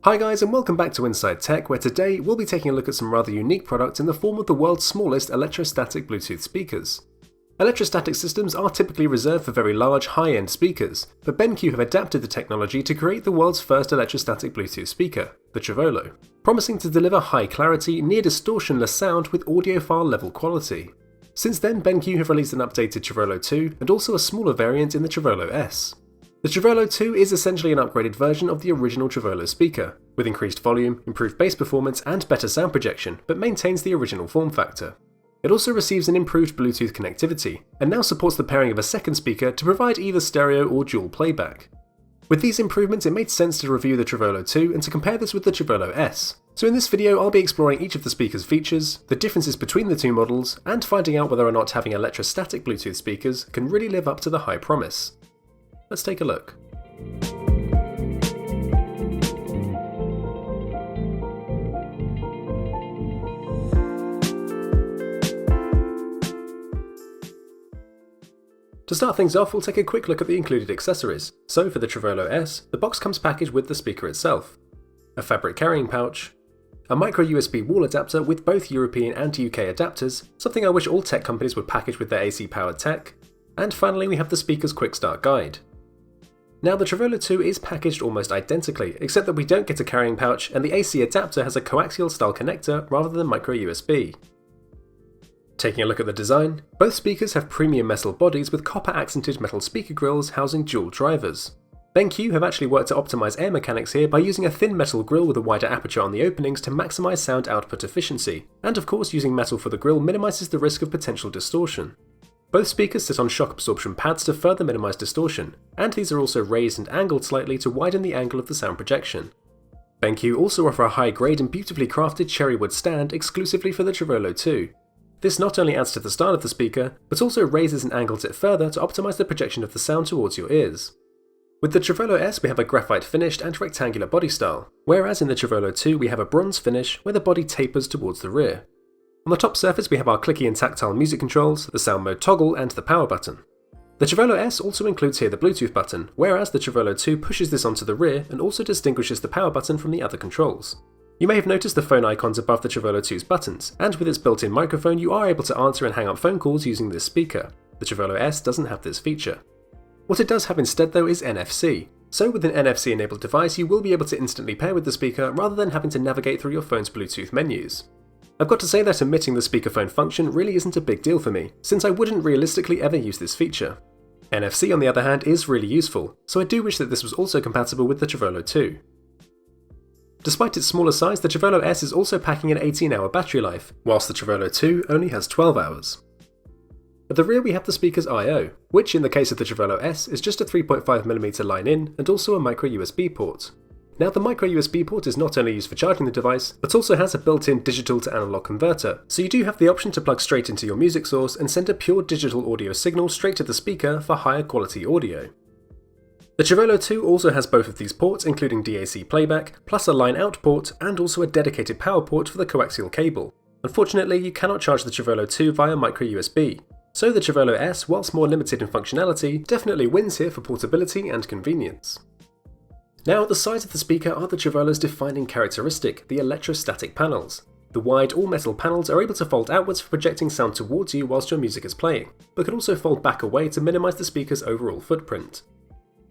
Hi guys, and welcome back to InsideTech, where today we'll be taking a look at some rather unique products in the form of the world's smallest electrostatic Bluetooth speakers. Electrostatic systems are typically reserved for very large, high-end speakers, but BenQ have adapted the technology to create the world's first electrostatic Bluetooth speaker, the treVolo, promising to deliver high clarity, near distortionless sound with audiophile level quality. Since then, BenQ have released an updated treVolo 2 and also a smaller variant in the treVolo S. The treVolo 2 is essentially an upgraded version of the original treVolo speaker, with increased volume, improved bass performance and better sound projection, but maintains the original form factor. It also receives an improved Bluetooth connectivity, and now supports the pairing of a second speaker to provide either stereo or dual playback. With these improvements, it made sense to review the treVolo 2 and to compare this with the treVolo S. So in this video, I'll be exploring each of the speaker's features, the differences between the two models, and finding out whether or not having electrostatic Bluetooth speakers can really live up to the high promise. Let's take a look. To start things off, we'll take a quick look at the included accessories. So for the treVolo S, the box comes packaged with the speaker itself, a fabric carrying pouch, a micro USB wall adapter with both European and UK adapters, something I wish all tech companies would package with their AC powered tech, and finally we have the speaker's quick start guide. Now the treVolo 2 is packaged almost identically, except that we don't get a carrying pouch and the AC adapter has a coaxial style connector rather than micro USB. Taking a look at the design, both speakers have premium metal bodies with copper accented metal speaker grills housing dual drivers. BenQ have actually worked to optimize air mechanics here by using a thin metal grille with a wider aperture on the openings to maximize sound output efficiency, and of course using metal for the grille minimizes the risk of potential distortion. Both speakers sit on shock absorption pads to further minimize distortion, and these are also raised and angled slightly to widen the angle of the sound projection. BenQ also offer a high grade and beautifully crafted cherry wood stand exclusively for the treVolo 2. This not only adds to the style of the speaker, but also raises and angles it further to optimize the projection of the sound towards your ears. With the treVolo S we have a graphite finished and rectangular body style, whereas in the treVolo 2 we have a bronze finish where the body tapers towards the rear. On the top surface we have our clicky and tactile music controls, the sound mode toggle and the power button. The treVolo S also includes here the Bluetooth button, whereas the treVolo 2 pushes this onto the rear and also distinguishes the power button from the other controls. You may have noticed the phone icons above the treVolo 2's buttons, and with its built-in microphone you are able to answer and hang up phone calls using this speaker. The treVolo S doesn't have this feature. What it does have instead though is NFC. So with an NFC enabled device you will be able to instantly pair with the speaker rather than having to navigate through your phone's Bluetooth menus. I've got to say that omitting the speakerphone function really isn't a big deal for me, since I wouldn't realistically ever use this feature. NFC on the other hand is really useful, so I do wish that this was also compatible with the treVolo 2. Despite its smaller size, the treVolo S is also packing an 18-hour battery life, whilst the treVolo 2 only has 12 hours. At the rear we have the speaker's I/O, which in the case of the treVolo S is just a 3.5mm line in and also a micro USB port. Now the micro USB port is not only used for charging the device, but also has a built-in digital to analog converter, so you do have the option to plug straight into your music source and send a pure digital audio signal straight to the speaker for higher quality audio. The treVolo 2 also has both of these ports including DAC playback, plus a line out port and also a dedicated power port for the coaxial cable. Unfortunately you cannot charge the treVolo 2 via micro USB, so the treVolo S, whilst more limited in functionality, definitely wins here for portability and convenience. Now at the sides of the speaker are the treVolo's defining characteristic, the electrostatic panels. The wide all-metal panels are able to fold outwards for projecting sound towards you whilst your music is playing, but can also fold back away to minimise the speaker's overall footprint.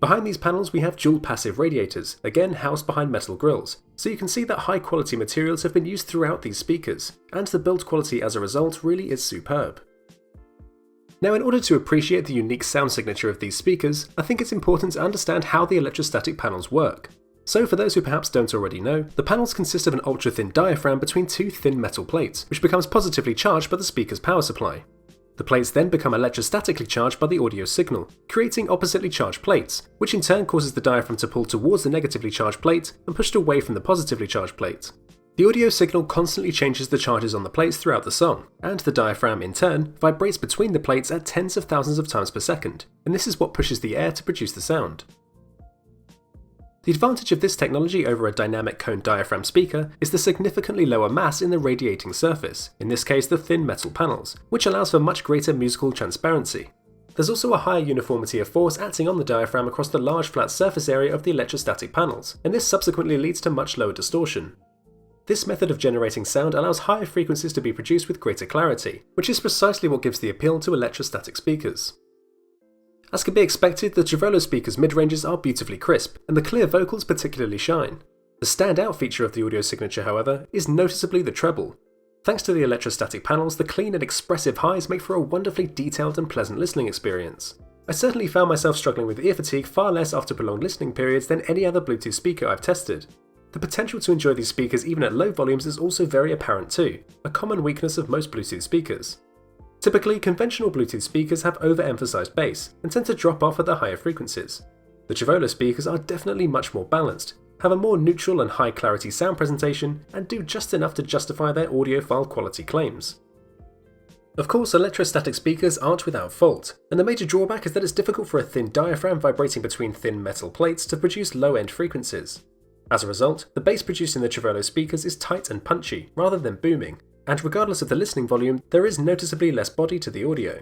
Behind these panels we have dual passive radiators, again housed behind metal grills, so you can see that high quality materials have been used throughout these speakers, and the build quality as a result really is superb. Now in order to appreciate the unique sound signature of these speakers, I think it's important to understand how the electrostatic panels work. So for those who perhaps don't already know, the panels consist of an ultra-thin diaphragm between two thin metal plates, which becomes positively charged by the speaker's power supply. The plates then become electrostatically charged by the audio signal, creating oppositely charged plates, which in turn causes the diaphragm to pull towards the negatively charged plate and pushed away from the positively charged plate. The audio signal constantly changes the charges on the plates throughout the song, and the diaphragm in turn vibrates between the plates at tens of thousands of times per second, and this is what pushes the air to produce the sound. The advantage of this technology over a dynamic cone diaphragm speaker is the significantly lower mass in the radiating surface, in this case the thin metal panels, which allows for much greater musical transparency. There's also a higher uniformity of force acting on the diaphragm across the large flat surface area of the electrostatic panels, and this subsequently leads to much lower distortion. This method of generating sound allows higher frequencies to be produced with greater clarity, which is precisely what gives the appeal to electrostatic speakers. As can be expected, the treVolo speaker's mid-ranges are beautifully crisp, and the clear vocals particularly shine. The standout feature of the audio signature, however, is noticeably the treble. Thanks to the electrostatic panels, the clean and expressive highs make for a wonderfully detailed and pleasant listening experience. I certainly found myself struggling with ear fatigue far less after prolonged listening periods than any other Bluetooth speaker I've tested. The potential to enjoy these speakers even at low volumes is also very apparent too, a common weakness of most Bluetooth speakers. Typically, conventional Bluetooth speakers have overemphasized bass and tend to drop off at the higher frequencies. The treVolo speakers are definitely much more balanced, have a more neutral and high clarity sound presentation, and do just enough to justify their audiophile quality claims. Of course, electrostatic speakers aren't without fault, and the major drawback is that it's difficult for a thin diaphragm vibrating between thin metal plates to produce low-end frequencies. As a result, the bass produced in the treVolo speakers is tight and punchy, rather than booming, and regardless of the listening volume, there is noticeably less body to the audio.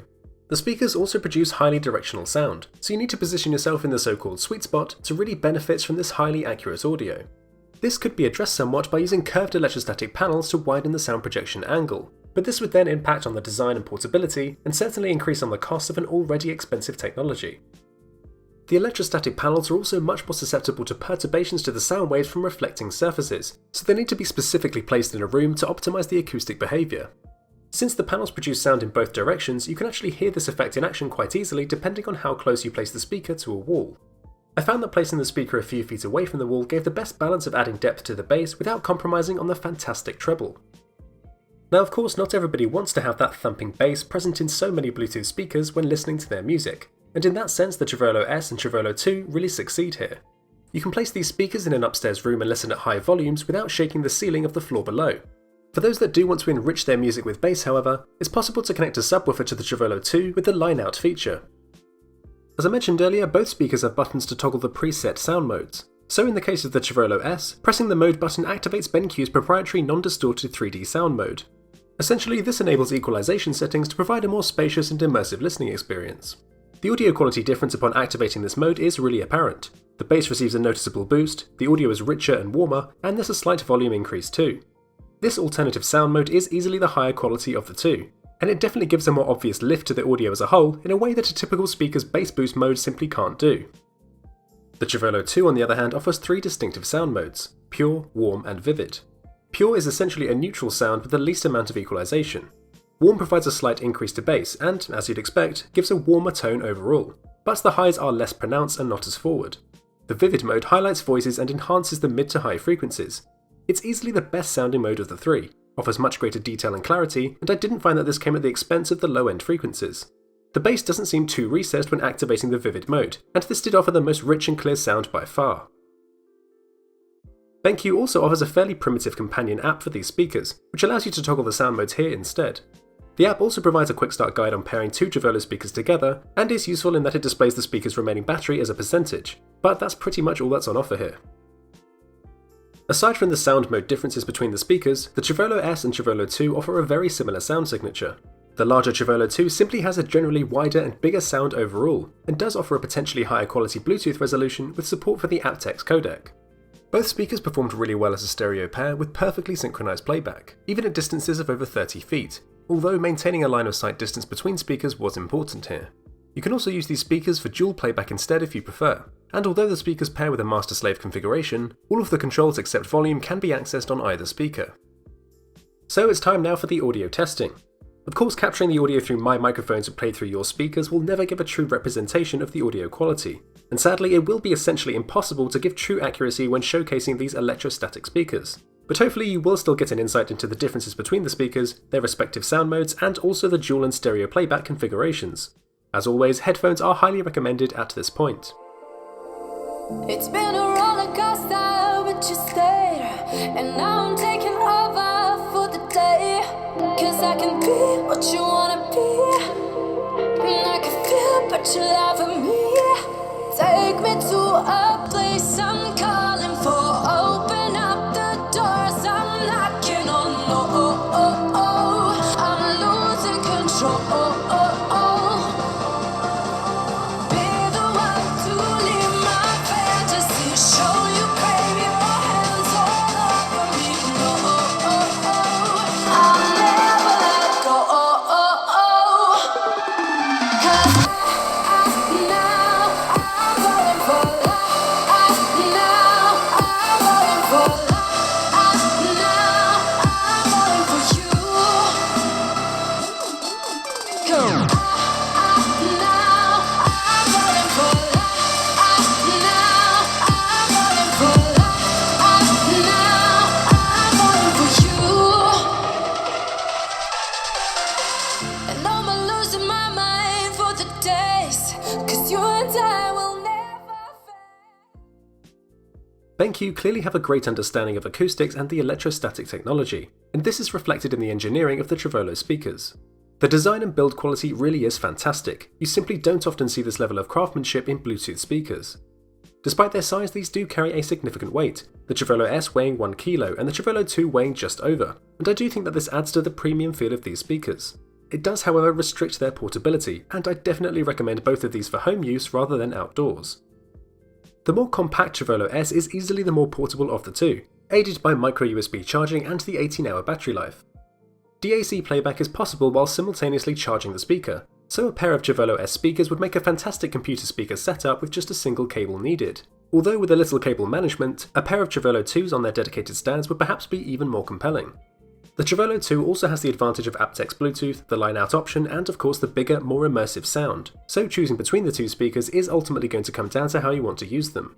The speakers also produce highly directional sound, so you need to position yourself in the so-called sweet spot to really benefit from this highly accurate audio. This could be addressed somewhat by using curved electrostatic panels to widen the sound projection angle, but this would then impact on the design and portability, and certainly increase on the cost of an already expensive technology. The electrostatic panels are also much more susceptible to perturbations to the sound waves from reflecting surfaces, so they need to be specifically placed in a room to optimize the acoustic behavior. Since the panels produce sound in both directions, you can actually hear this effect in action quite easily depending on how close you place the speaker to a wall. I found that placing the speaker a few feet away from the wall gave the best balance of adding depth to the bass without compromising on the fantastic treble. Now of course, not everybody wants to have that thumping bass present in so many Bluetooth speakers when listening to their music, and in that sense the treVolo S and treVolo 2 really succeed here. You can place these speakers in an upstairs room and listen at high volumes without shaking the ceiling of the floor below. For those that do want to enrich their music with bass, however, it's possible to connect a subwoofer to the treVolo 2 with the line-out feature. As I mentioned earlier, both speakers have buttons to toggle the preset sound modes. So in the case of the treVolo S, pressing the mode button activates BenQ's proprietary non-distorted 3D sound mode. Essentially, this enables equalization settings to provide a more spacious and immersive listening experience. The audio quality difference upon activating this mode is really apparent. The bass receives a noticeable boost, the audio is richer and warmer, and there's a slight volume increase too. This alternative sound mode is easily the higher quality of the two, and it definitely gives a more obvious lift to the audio as a whole in a way that a typical speaker's bass boost mode simply can't do. The treVolo 2 on the other hand offers three distinctive sound modes: pure, warm, and vivid. Pure is essentially a neutral sound with the least amount of equalization. Warm provides a slight increase to bass and, as you'd expect, gives a warmer tone overall, but the highs are less pronounced and not as forward. The vivid mode highlights voices and enhances the mid to high frequencies. It's easily the best sounding mode of the three, offers much greater detail and clarity, and I didn't find that this came at the expense of the low end frequencies. The bass doesn't seem too recessed when activating the vivid mode, and this did offer the most rich and clear sound by far. BenQ also offers a fairly primitive companion app for these speakers, which allows you to toggle the sound modes here instead. The app also provides a quick start guide on pairing two treVolo speakers together, and is useful in that it displays the speaker's remaining battery as a percentage, but that's pretty much all that's on offer here. Aside from the sound mode differences between the speakers, the treVolo S and treVolo 2 offer a very similar sound signature. The larger treVolo 2 simply has a generally wider and bigger sound overall, and does offer a potentially higher quality Bluetooth resolution with support for the aptX codec. Both speakers performed really well as a stereo pair with perfectly synchronized playback, even at distances of over 30 feet, although maintaining a line of sight distance between speakers was important here. You can also use these speakers for dual playback instead if you prefer, and although the speakers pair with a master-slave configuration, all of the controls except volume can be accessed on either speaker. So it's time now for the audio testing. Of course, capturing the audio through my microphones and played through your speakers will never give a true representation of the audio quality, and sadly it will be essentially impossible to give true accuracy when showcasing these electrostatic speakers. But hopefully you will still get an insight into the differences between the speakers, their respective sound modes, and also the dual and stereo playback configurations. As always, headphones are highly recommended at this point. It's been a roller coaster, but you stayed, and now I'm taking over for the day. 'Cause I can be what you wanna be, and I can feel but you love me. Take me to a place uncalled. BenQ clearly have a great understanding of acoustics and the electrostatic technology, and this is reflected in the engineering of the treVolo speakers. The design and build quality really is fantastic. You simply don't often see this level of craftsmanship in Bluetooth speakers. Despite their size, these do carry a significant weight, the treVolo S weighing 1 kilo and the treVolo 2 weighing just over, and I do think that this adds to the premium feel of these speakers. It does, however, restrict their portability, and I definitely recommend both of these for home use rather than outdoors. The more compact treVolo S is easily the more portable of the two, aided by micro USB charging and the 18-hour battery life. DAC playback is possible while simultaneously charging the speaker, so a pair of treVolo S speakers would make a fantastic computer speaker setup with just a single cable needed. Although with a little cable management, a pair of treVolo 2s on their dedicated stands would perhaps be even more compelling. The treVolo 2 also has the advantage of aptX Bluetooth, the line-out option, and of course the bigger, more immersive sound, so choosing between the two speakers is ultimately going to come down to how you want to use them.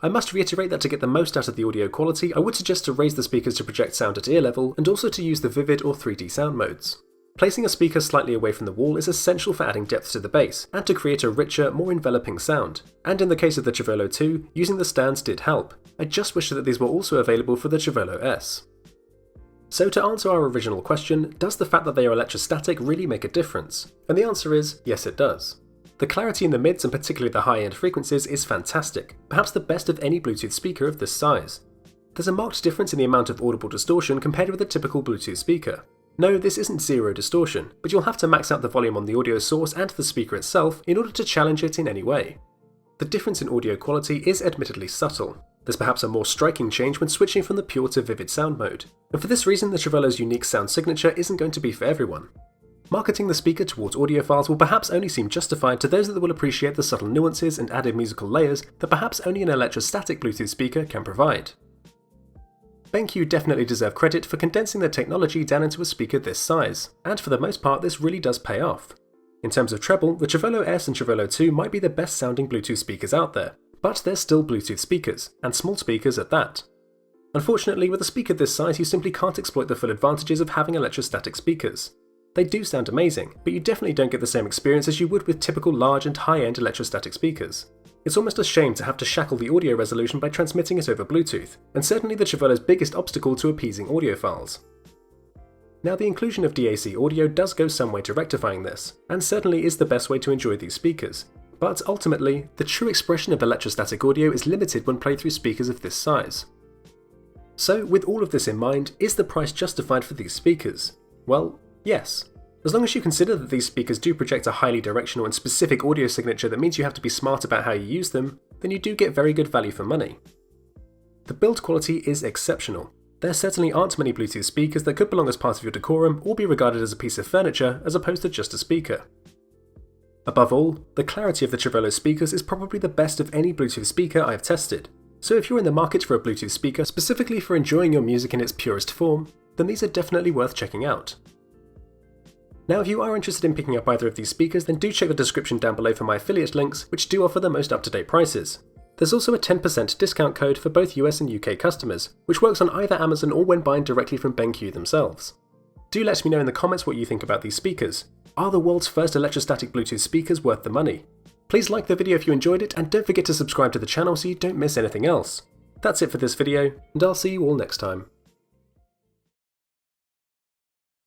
I must reiterate that to get the most out of the audio quality, I would suggest to raise the speakers to project sound at ear level and also to use the vivid or 3D sound modes. Placing a speaker slightly away from the wall is essential for adding depth to the bass and to create a richer, more enveloping sound, and in the case of the treVolo 2, using the stands did help. I just wish that these were also available for the treVolo S. So to answer our original question, does the fact that they are electrostatic really make a difference? And the answer is, yes it does. The clarity in the mids and particularly the high-end frequencies is fantastic, perhaps the best of any Bluetooth speaker of this size. There's a marked difference in the amount of audible distortion compared with a typical Bluetooth speaker. No, this isn't zero distortion, but you'll have to max out the volume on the audio source and the speaker itself in order to challenge it in any way. The difference in audio quality is admittedly subtle. There's perhaps a more striking change when switching from the pure to vivid sound mode, and for this reason the treVolo's unique sound signature isn't going to be for everyone. Marketing the speaker towards audiophiles will perhaps only seem justified to those that will appreciate the subtle nuances and added musical layers that perhaps only an electrostatic Bluetooth speaker can provide. BenQ definitely deserve credit for condensing their technology down into a speaker this size, and for the most part this really does pay off. In terms of treble, the treVolo S and treVolo 2 might be the best sounding Bluetooth speakers out there, but they're still Bluetooth speakers, and small speakers at that. Unfortunately, with a speaker this size you simply can't exploit the full advantages of having electrostatic speakers. They do sound amazing, but you definitely don't get the same experience as you would with typical large and high-end electrostatic speakers. It's almost a shame to have to shackle the audio resolution by transmitting it over Bluetooth, and certainly the treVolo's biggest obstacle to appeasing audiophiles. Now the inclusion of DAC audio does go some way to rectifying this, and certainly is the best way to enjoy these speakers, but ultimately, the true expression of electrostatic audio is limited when played through speakers of this size. So with all of this in mind, is the price justified for these speakers? Well, yes. As long as you consider that these speakers do project a highly directional and specific audio signature that means you have to be smart about how you use them, then you do get very good value for money. The build quality is exceptional. There certainly aren't many Bluetooth speakers that could belong as part of your decorum or be regarded as a piece of furniture as opposed to just a speaker. Above all, the clarity of the treVolo speakers is probably the best of any Bluetooth speaker I have tested, so if you're in the market for a Bluetooth speaker specifically for enjoying your music in its purest form, then these are definitely worth checking out. Now if you are interested in picking up either of these speakers, then do check the description down below for my affiliate links, which do offer the most up-to-date prices. There's also a 10% discount code for both US and UK customers, which works on either Amazon or when buying directly from BenQ themselves. Do let me know in the comments what you think about these speakers. Are the world's first electrostatic Bluetooth speakers worth the money? Please like the video if you enjoyed it, and don't forget to subscribe to the channel so you don't miss anything else. That's it for this video, and I'll see you all next time.